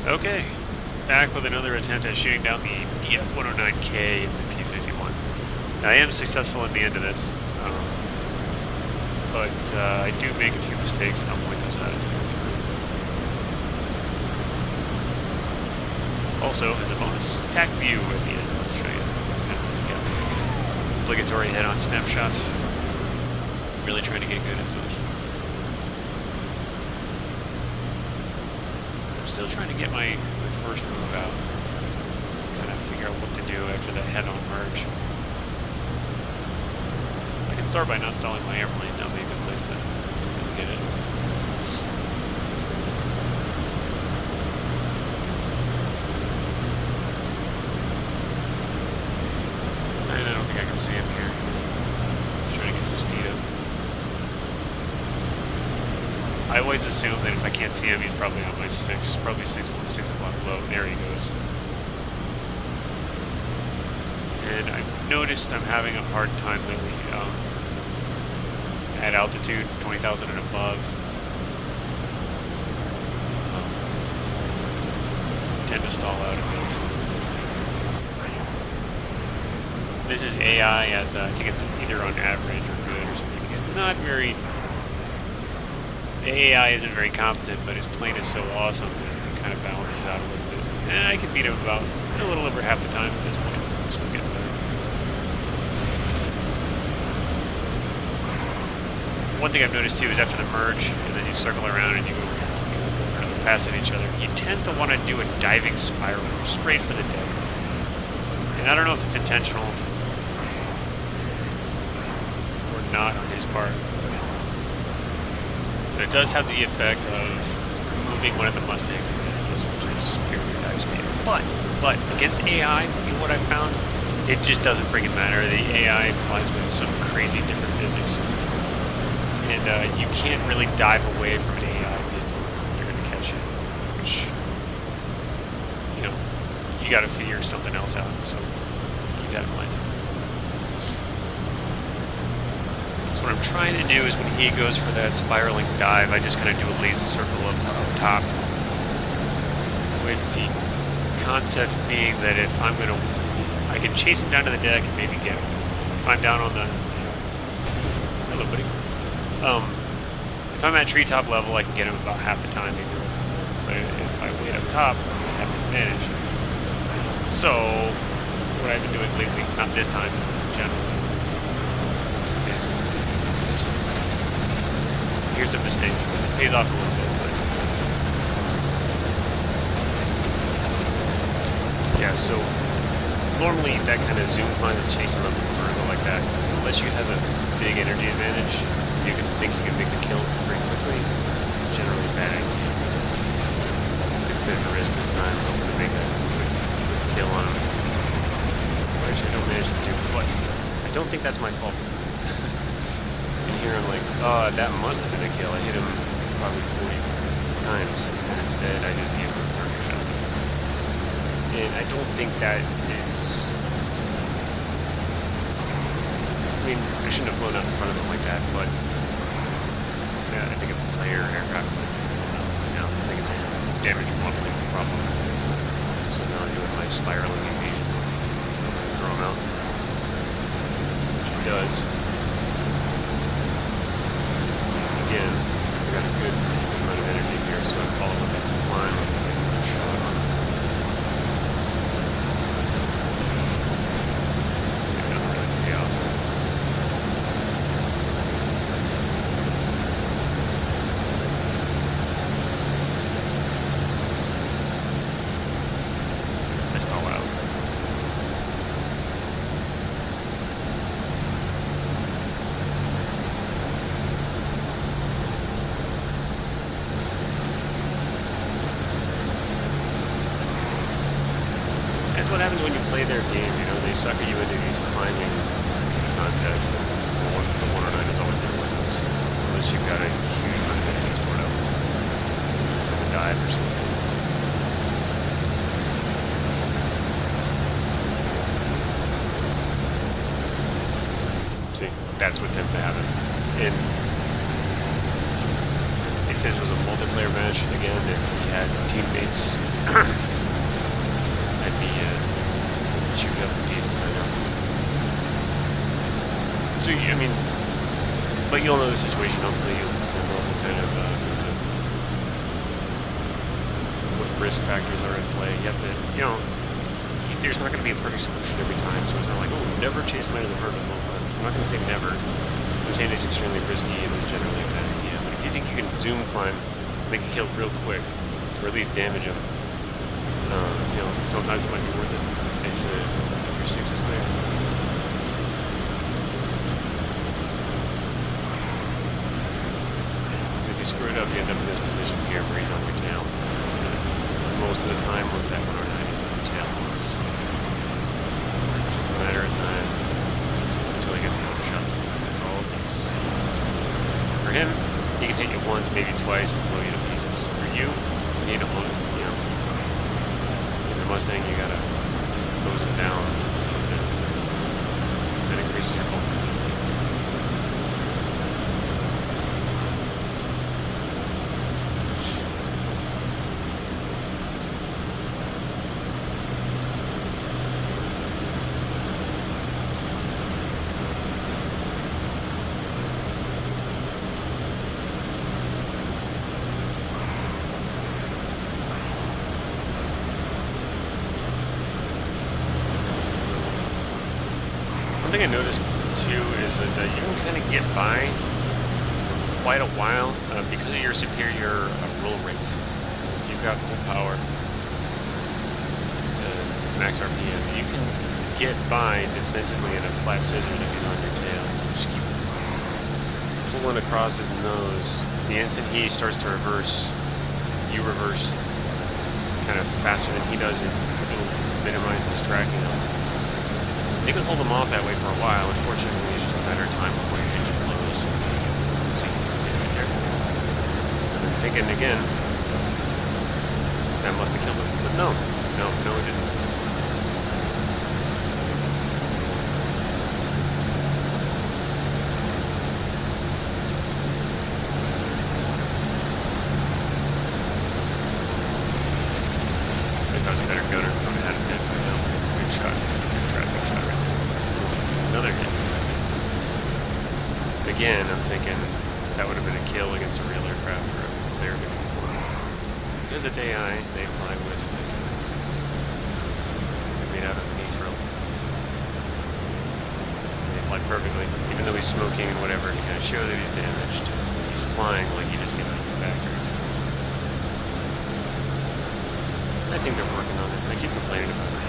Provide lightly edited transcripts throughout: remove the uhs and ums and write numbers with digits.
Okay, back with another attempt at shooting down the Bf-109K and the P-51. I am successful at the end of this, but I do make a few mistakes, and I'll point those out as we go through. Also, as a bonus, TacView at the end. I'll show you. Obligatory head-on snapshots. Really trying to get good at those. Still trying to get my first move out. Kind of figure out what to do after that head-on merge. I can start by not stalling my airplane. That would be a good place to get it. And I don't think I can see him here. Just trying to get some speed up. I always assume that if I can't see him, he's probably on my 6 o'clock low. There he goes. And I've noticed I'm having a hard time lately at altitude, 20,000 and above. Tend to stall out a bit. This is AI at, I think it's either on average or good or something. He's not very... The AI isn't very competent, but his plane is so awesome that it kind of balances out a little bit. And I can beat him about a little over half the time at this point. So we're getting better. One thing I've noticed too is after the merge, and then you circle around and you go for another pass at each other, he tends to want to do a diving spiral straight for the deck. And I don't know if it's intentional or not on his part. But it does have the effect of removing one of the Mustangs advantages, which is superior dive speed. But against AI, what I found, it just doesn't freaking matter. The AI flies with some crazy different physics, and you can't really dive away from an AI vehicle. You're going to catch it, which, you know, you got to figure something else out. So keep that in mind. What I'm trying to do is when he goes for that spiraling dive, I just kind of do a lazy circle up top. With the concept being that if I'm going to, I can chase him down to the deck and maybe get him. If I'm down on the, hello buddy. If I'm at treetop level, I can get him about half the time maybe. But if I wait up top, I have an advantage. So, what I've been doing lately, not this time, in general, is here's a mistake. It pays off a little bit, but yeah, so normally that kind of zoom climb and chase him up the vertical like that, unless you have a big energy advantage, you can think you can make the kill pretty quickly. It's generally a bad idea. Took a bit of a risk this time, hoping to make a quick kill on him, which I don't manage to do, but I don't think that's my fault. Here I'm like, oh, that must have been a kill. I hit him probably 40 times, and instead I just gave him a burger shot. And I don't think that is... I mean, I shouldn't have flown out in front of him like that, but yeah, I think a player aircraft would, I think it's a damage modeling problem. So now I'm doing my spiraling evasion. Throw him out. Which he does. Again, I've got a good amount of energy here, so I follow up that line and get a shot on it. It doesn't really pay off. I stall out. That's what happens when you play their game, you know, they sucker you into these climbing contests, and the 109 is always going to win those. Unless you've got a huge amount of energy stored up. Like a dive or something. See, that's what tends to happen. And if this was a multiplayer match, again, if he had teammates I'd be chewed up in pieces by now. So, I mean, but you'll know the situation. Hopefully, you'll know what kind of what risk factors are in play. You have to, you know, there's not going to be a perfect solution every time. So it's not like, oh, never chase them into the herd. I'm not going to say never. I'm saying it's extremely risky and it's generally a bad idea. But if you think you can zoom climb, make a kill real quick, or at least damage them, you know, sometimes it might be worth it. It's your 6 is clear. So if you screw it up, you end up in this position here where he's on your tail. Most of the time, once that 109 is on your tail, it's just a matter of time until he gets counter shots. That's all it takes. For him, he can hit you once, maybe twice, and blow you to pieces. For you, you need to hold it, you know. In the Mustang, you gotta close it down a little bit. So that increases your hold. One thing I noticed too is that you can kind of get by for quite a while because of your superior roll rates. You've got full power, max RPM. You can get by defensively in a flat scissors if he's on your tail. Just keep pulling across his nose. The instant he starts to reverse, you reverse kind of faster than he does, and it'll minimize his tracking on. You can hold them off that way for a while. Unfortunately, it's just a matter of time before your engine blows. See, right there. And I'm thinking again, that must have killed him. But no, it didn't. If I was a better gunner, I would have had him dead by now. It's a good shot. Good tracking shot right there. Another hit. Again, I'm thinking that would have been a kill against a real aircraft or a clear mission. Because it's AI, they fly with, like, they're made out of mithril. They fly perfectly. Even though he's smoking and whatever, to kind of show that he's damaged, he's flying like he just came out of the factory. I think they're working on it. I keep complaining about it.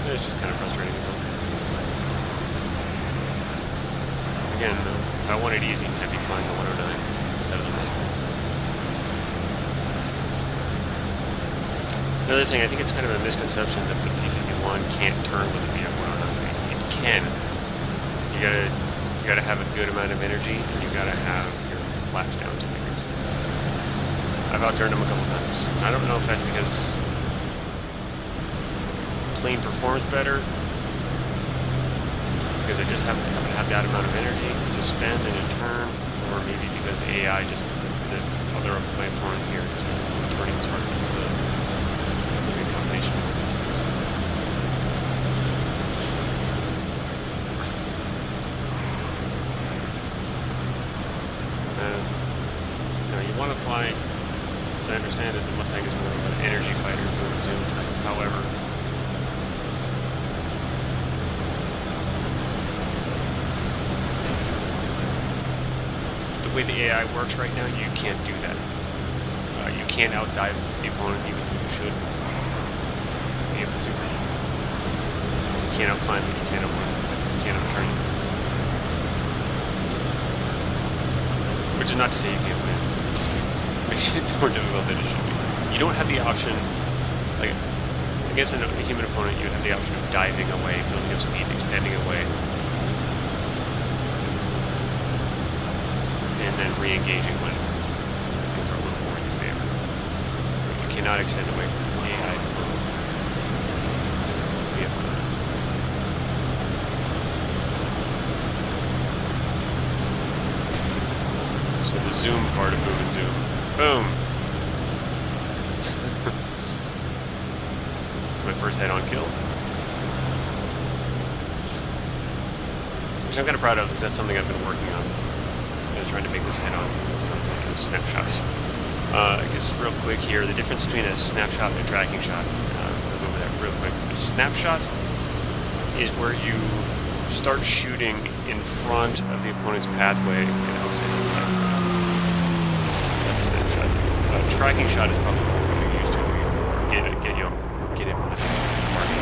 It's just kind of frustrating. Again, if I want it easy, I'd be flying the 109 instead of the Mustang. Another thing, I think it's kind of a misconception that the P-51 can't turn with the Bf-109K. It can. You gotta have a good amount of energy, and you gotta have your flaps down 2 degrees. I've outturned them a couple times. I don't know if that's because plane performs better because I just happen to have that amount of energy to spend in a turn, or maybe because the AI just, the other of my opponent here just doesn't do turning as hard as it could. Maybe a combination of these things. You want to fly, as I understand it, the Mustang is more of an energy fighter than a zoom type. However, the way the AI works right now, you can't do that. You can't outdive the opponent, even though you should be able to. You can't outclimb it, you can't outwin it, you can't outturn it. Which is not to say you can't win. It just makes it more difficult than it should be. You don't have the option, like, against a human opponent, you have the option of diving away, building up speed, extending away, and then re-engaging when things are a little more in your favor. You cannot extend away from the AI flow. So the zoom part of move and zoom Boom. My first head-on kill. Which I'm kind of proud of, because that's something I've been working on. I was trying to make this head-on snapshots. I guess real quick here, the difference between a snapshot and a tracking shot. I'll go over that real quick. A snapshot is where you start shooting in front of the opponent's pathway in hopes they don't fly through. That's a snapshot. A tracking shot is probably what we're used to. Get in behind the target.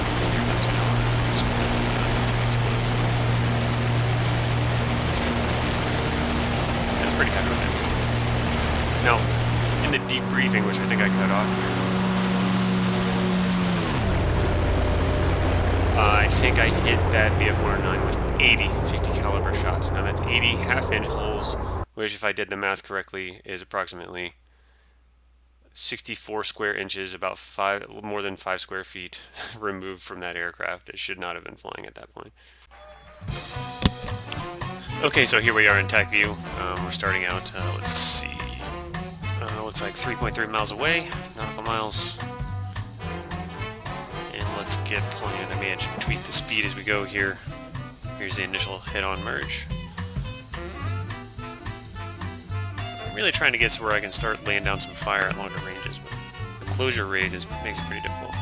That's pretty happy with that. Now, in the debriefing, which I think I cut off here, I think I hit that Bf-109 with 80 50 caliber shots. Now that's 80 half-inch holes, which, if I did the math correctly, is approximately 64 square inches, about more than 5 square feet removed from that aircraft. It should not have been flying at that point. Okay, so here we are in TacView. We're starting out, let's see, looks like 3.3 miles away, nautical miles. And let's get planned. I may actually tweak the speed as we go here. Here's the initial head-on merge. I'm really trying to get to where I can start laying down some fire at longer ranges, but the closure rate makes it pretty difficult.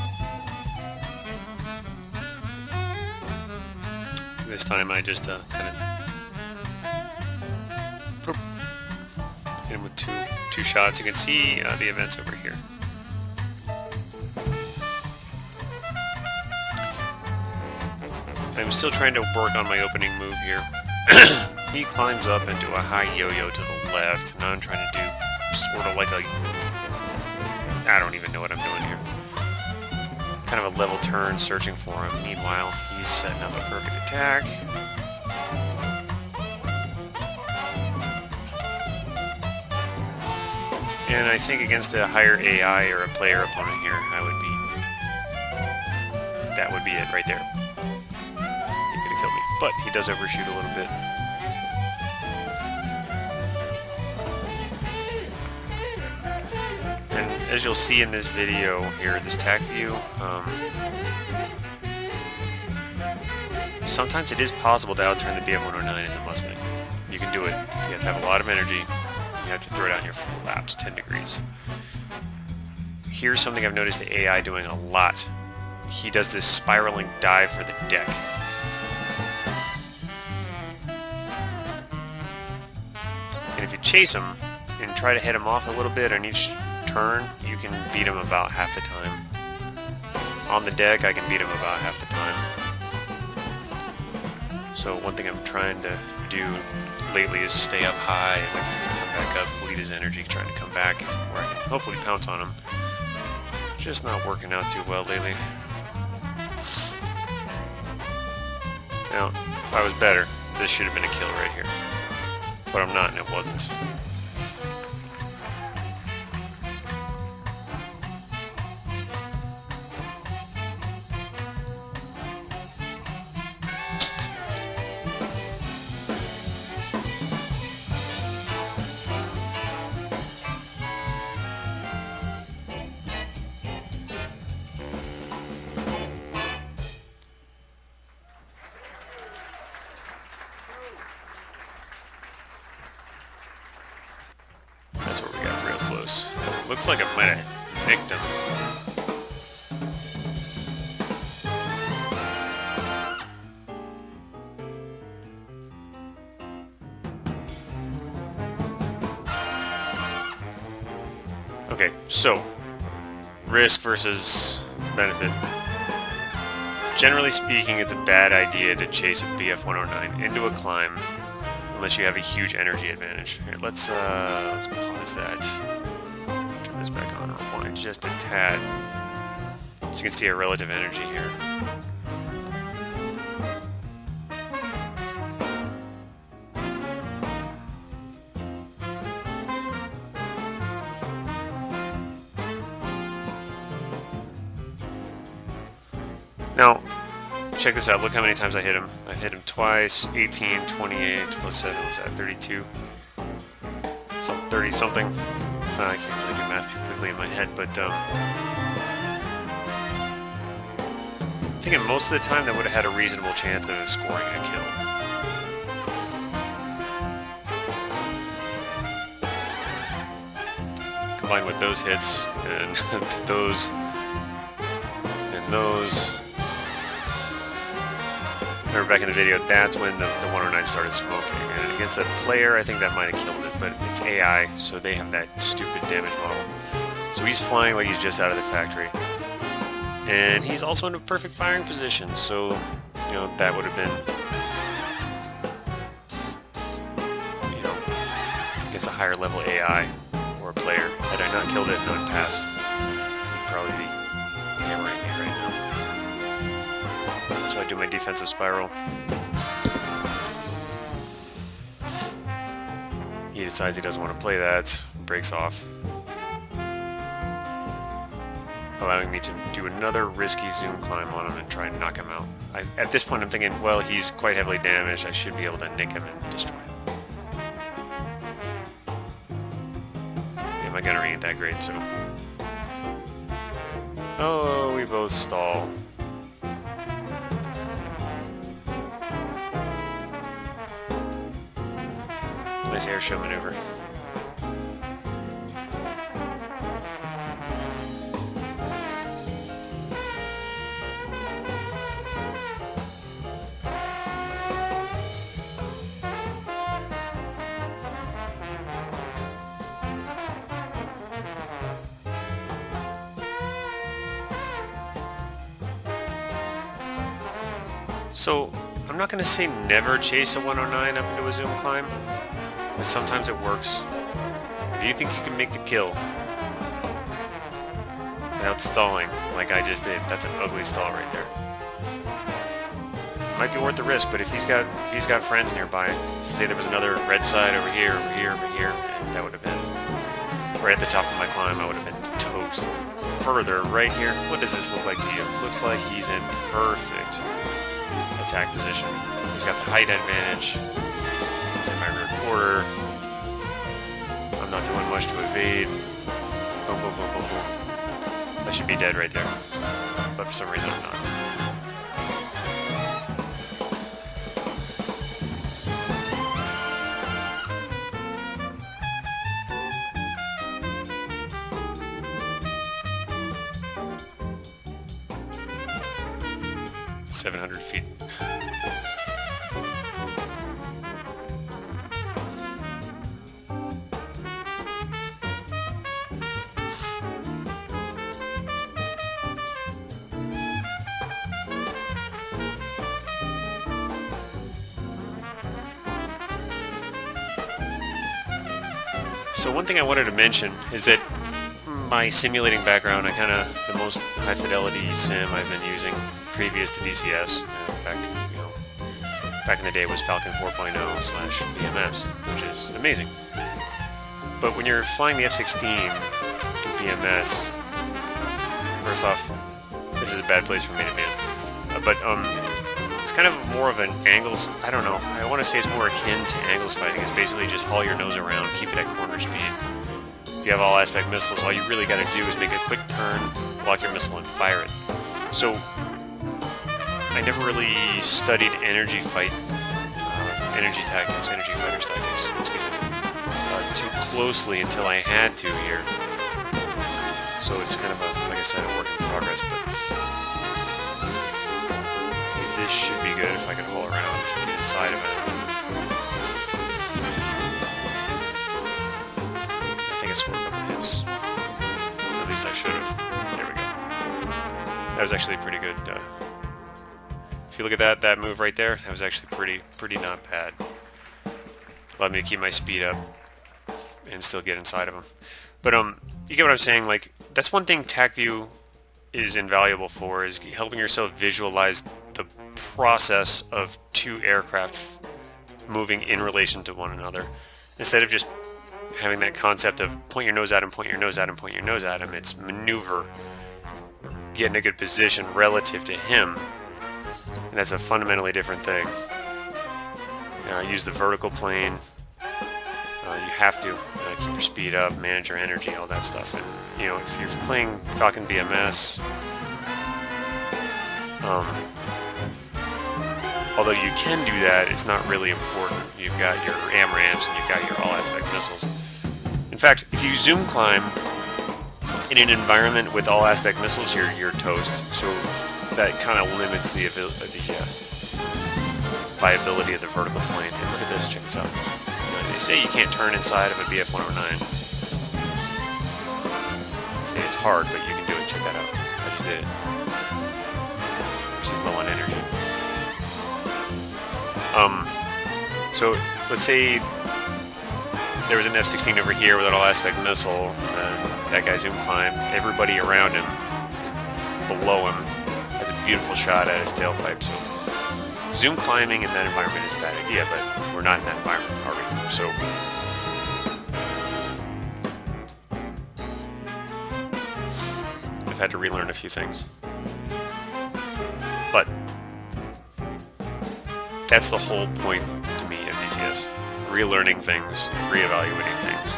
This time I just kind of hit him with two shots. You can see the events over here. I'm still trying to work on my opening move here. He climbs up into a high yo-yo to the left. Now I'm trying to do sort of like a... I don't even know what I'm doing here. Kind of a level turn, searching for him. Meanwhile, he's setting up a perfect attack. And I think against a higher AI or a player opponent here, that would be it right there. He could have killed me, but he does overshoot a little bit. And as you'll see in this video here, this TacView, sometimes it is possible to outturn the Bf-109 in the Mustang. You can do it. You have to have a lot of energy. You have to throw down your flaps 10 degrees. Here's something I've noticed the AI doing a lot. He does this spiraling dive for the deck. And if you chase him and try to hit him off a little bit on each turn, you can beat him about half the time. On the deck, I can beat him about half the time. So one thing I'm trying to do lately is stay up high and wait for him to come back up, bleed his energy, trying to come back where I can hopefully pounce on him. Just not working out too well lately. Now, if I was better, this should have been a kill right here. But I'm not, and it wasn't. That's where we got real close. Looks like I might have nicked him. Okay, so risk versus benefit. Generally speaking, it's a bad idea to chase a Bf-109 into a climb unless you have a huge energy advantage. Here, let's pause that. Turn this back on. Rewind just a tad, so you can see our relative energy here. Now, check this out. Look how many times I hit him. I've hit him twice. 18, 28, plus 7, what's that, 32? Some 30 something. I can't really do math too quickly in my head, but I'm thinking most of the time that would have had a reasonable chance of scoring a kill. Combined with those hits and those and those. Remember back in the video, that's when the 109 started smoking. And against a player, I think that might have killed it, but it's AI, so they have that stupid damage model. So he's flying like he's just out of the factory. And he's also in a perfect firing position, so, you know, that would have been, you know, against a higher level AI or a player. Had I not killed it and not passed, he'd probably be hammering me right now. So I do my defensive spiral. He decides he doesn't want to play that, breaks off, allowing me to do another risky zoom climb on him and try and knock him out. At this point I'm thinking, well, he's quite heavily damaged, I should be able to nick him and destroy him. Yeah, my gunnery ain't that great, so... Oh, we both stall. Nice air show maneuver. So, I'm not going to say never chase a 109 up into a zoom climb, but sometimes it works. If you think you can make the kill without stalling, like I just did, that's an ugly stall right there. Might be worth the risk, but if he's got friends nearby, say there was another red side over here, that would have been right at the top of my climb. I would have been toast. Further, right here, what does this look like to you? Looks like he's in perfect attack position. He's got the height advantage. He's in my rear quarter. I'm not doing much to evade. Boom, boom, boom, boom, boom. I should be dead right there. But for some reason I'm not. 700 feet. So one thing I wanted to mention is that my simulating background, the most high fidelity sim I've been using previous to DCS, back in the day was Falcon 4.0/BMS, which is amazing. But when you're flying the F-16 in BMS, first off, this is a bad place for me to be in. It's kind of more of an angles, I don't know, I want to say it's more akin to angles fighting. It's basically just haul your nose around, keep it at corner speed. If you have all aspect missiles, all you really got to do is make a quick turn, lock your missile, and fire it. So, I never really studied energy fighters tactics, too closely until I had to here. So it's kind of like I said, a work in progress, but see, this should be good if I can haul around inside of it. I think I scored a couple hits. At least I should have. There we go. That was actually pretty good. If you look at that move right there, that was actually pretty not bad. Allowed me to keep my speed up and still get inside of them. But you get what I'm saying? Like, that's one thing TacView is invaluable for, is helping yourself visualize the process of two aircraft moving in relation to one another, instead of just having that concept of point your nose at him, point your nose at him, point your nose at him. It's maneuver, get in a good position relative to him. And that's a fundamentally different thing. You use the vertical plane. You have to keep your speed up, manage your energy, all that stuff. And you know, if you're playing Falcon BMS, although you can do that, it's not really important. You've got your AMRAAMs and you've got your all-aspect missiles. In fact, if you zoom climb in an environment with all-aspect missiles, you're toast. So that kind of limits the viability of the vertical plane. And look at this, check this out. They say you can't turn inside of a Bf-109. They say it's hard, but you can do it. Check that out. I just did it. She's low on energy. So let's say there was an F-16 over here with an all-aspect missile, and that guy zoom climbed. Everybody around him, below him, has a beautiful shot at his tailpipe. So zoom climbing in that environment is a bad idea, but we're not in that environment, are we? So I've had to relearn a few things. But that's the whole point to me of DCS. Relearning things, reevaluating things,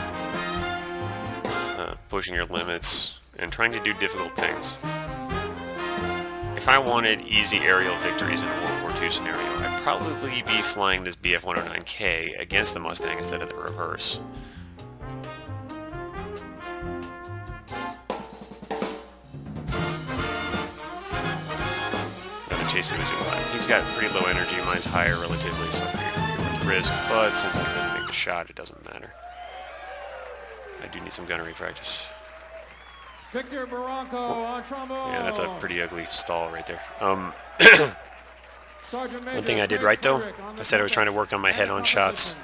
pushing your limits, and trying to do difficult things. If I wanted easy aerial victories in a World War II scenario, I'd probably be flying this Bf-109K against the Mustang instead of the reverse. I've been chasing the zoom line. He's got pretty low energy, mine's higher relatively, so I figured it would be worth the risk, but since I couldn't make the shot, it doesn't matter. I do need some gunnery practice. Victor Barranco on trombone. Yeah, that's a pretty ugly stall right there. One thing I did right though, I said I was trying to work on my head-on shots.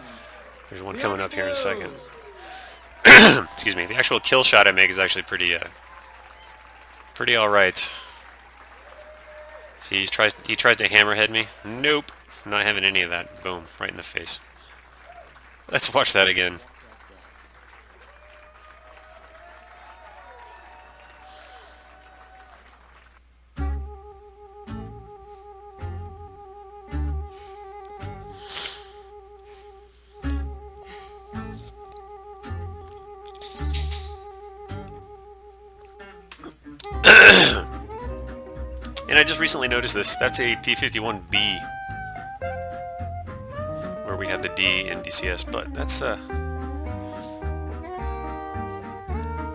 There's one coming up here in a second. Excuse me. The actual kill shot I make is actually pretty all right. See, he tries to hammerhead me. Nope, not having any of that. Boom, right in the face. Let's watch that again. And I just recently noticed this. That's a P-51B, where we have the D in DCS, but that's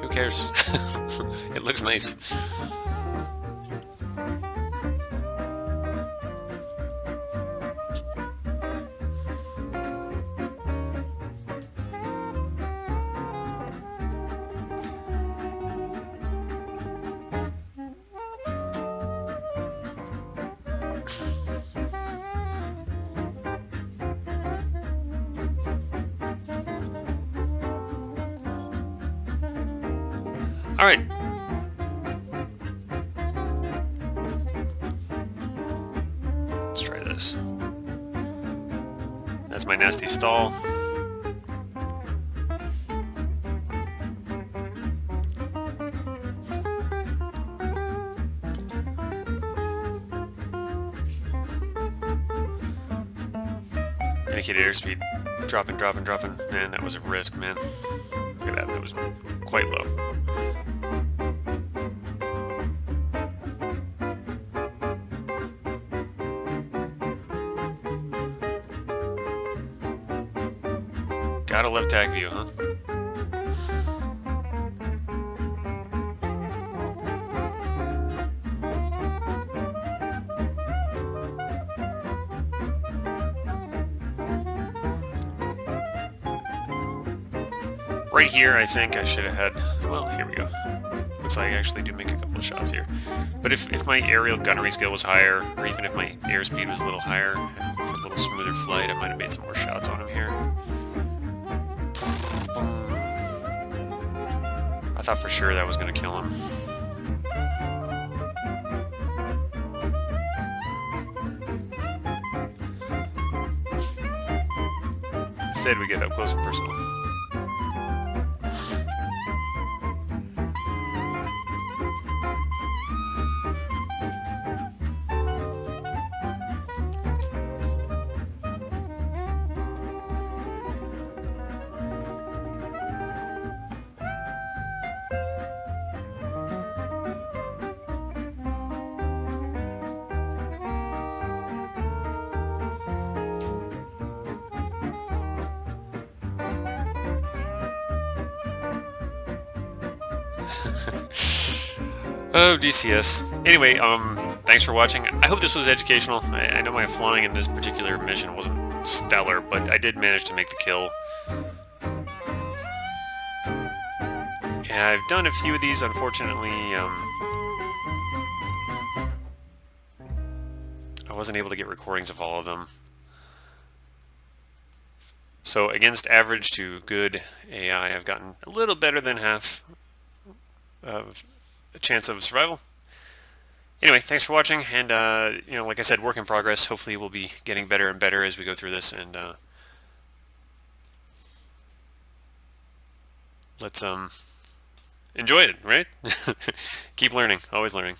who cares? It looks nice. All right. Let's try this. That's my nasty stall. Indicated airspeed dropping. Man, that was a risk, man. Look at that, that was quite low. Gotta love TacView, huh? Right here, I think I should have had... Well, here we go. Looks like I actually do make a couple of shots here. But if my aerial gunnery skill was higher, or even if my airspeed was a little higher, for a little smoother flight, I might have made some more shots on him here. I thought for sure that was going to kill him. Instead, we get up close and personal. Oh, DCS. Anyway, thanks for watching. I hope this was educational. I know my flying in this particular mission wasn't stellar, but I did manage to make the kill. Yeah, I've done a few of these, unfortunately. I wasn't able to get recordings of all of them. So against average to good AI, I've gotten a little better than half of a chance of survival. Anyway, thanks for watching, and you know, like I said, work in progress. Hopefully we'll be getting better and better as we go through this, and let's enjoy it, right? Keep learning, always learning.